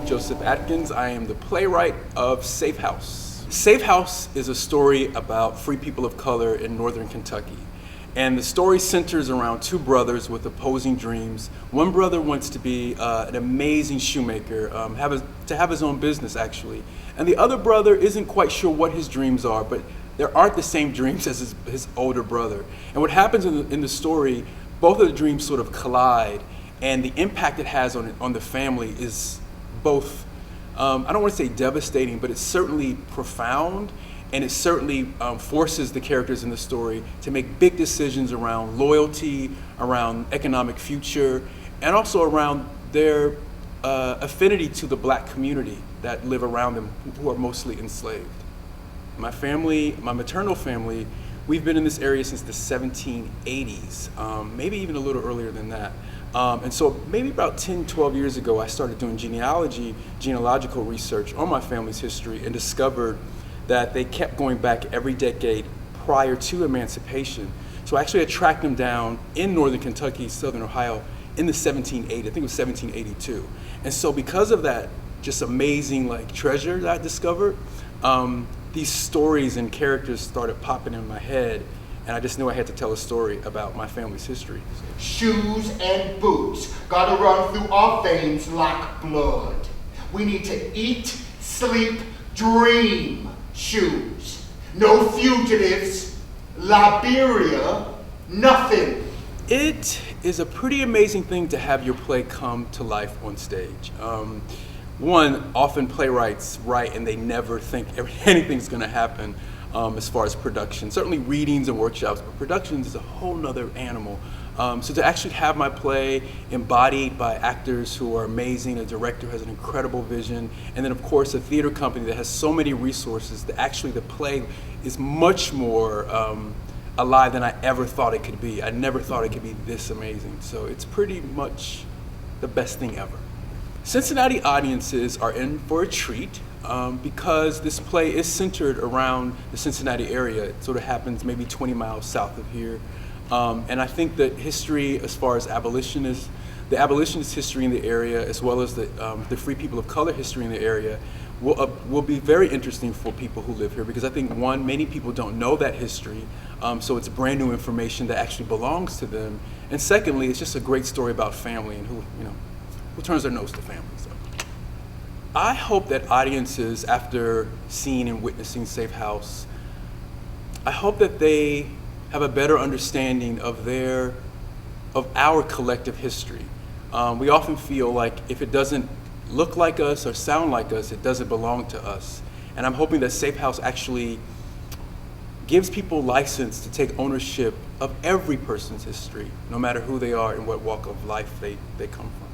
Josef Adkins. I am the playwright of Safe House. Safe House is a story about free people of color in northern Kentucky. And the story centers around two brothers with opposing dreams. One brother wants to be an amazing shoemaker, to have his own business actually. And the other brother isn't quite sure what his dreams are, but there aren't the same dreams as his older brother. And what happens in the story, both of the dreams sort of collide, and the impact it has on the family is both, I don't want to say devastating, but it's certainly profound. And it certainly forces the characters in the story to make big decisions around loyalty, around economic future, and also around their affinity to the black community that live around them, who are mostly enslaved. My family, my maternal family, we've been in this area since the 1780s, maybe even a little earlier than that. And so maybe about 10, 12 years ago, I started doing genealogical research on my family's history and discovered that they kept going back every decade prior to emancipation. So actually I tracked them down in northern Kentucky, southern Ohio, in the 1780s, I think it was 1782. And so because of that just amazing treasure that I discovered, these stories and characters started popping in my head, and I just knew I had to tell a story about my family's history. Shoes and boots gotta run through our veins like blood. We need to eat, sleep, dream. Shoes. No fugitives. Liberia. Nothing. It is a pretty amazing thing to have your play come to life on stage. One, often playwrights write and they never think anything's going to happen as far as production. Certainly readings and workshops, but productions is a whole nother animal. So to actually have my play embodied by actors who are amazing, a director who has an incredible vision, and then of course a theater company that has so many resources that actually the play is much more alive than I ever thought it could be. I never thought it could be this amazing. So it's pretty much the best thing ever. Cincinnati audiences are in for a treat because this play is centered around the Cincinnati area. It sort of happens maybe 20 miles south of here. And I think that history, as far as the abolitionist history in the area, as well as the free people of color history in the area, will be very interesting for people who live here, because I think, one, many people don't know that history, so it's brand new information that actually belongs to them. And secondly, it's just a great story about family and who turns their nose to family. So I hope that audiences, after seeing and witnessing Safe House, I hope that they have a better understanding of our collective history. We often feel like if it doesn't look like us or sound like us, it doesn't belong to us. And I'm hoping that Safe House actually gives people license to take ownership of every person's history, no matter who they are and what walk of life they come from.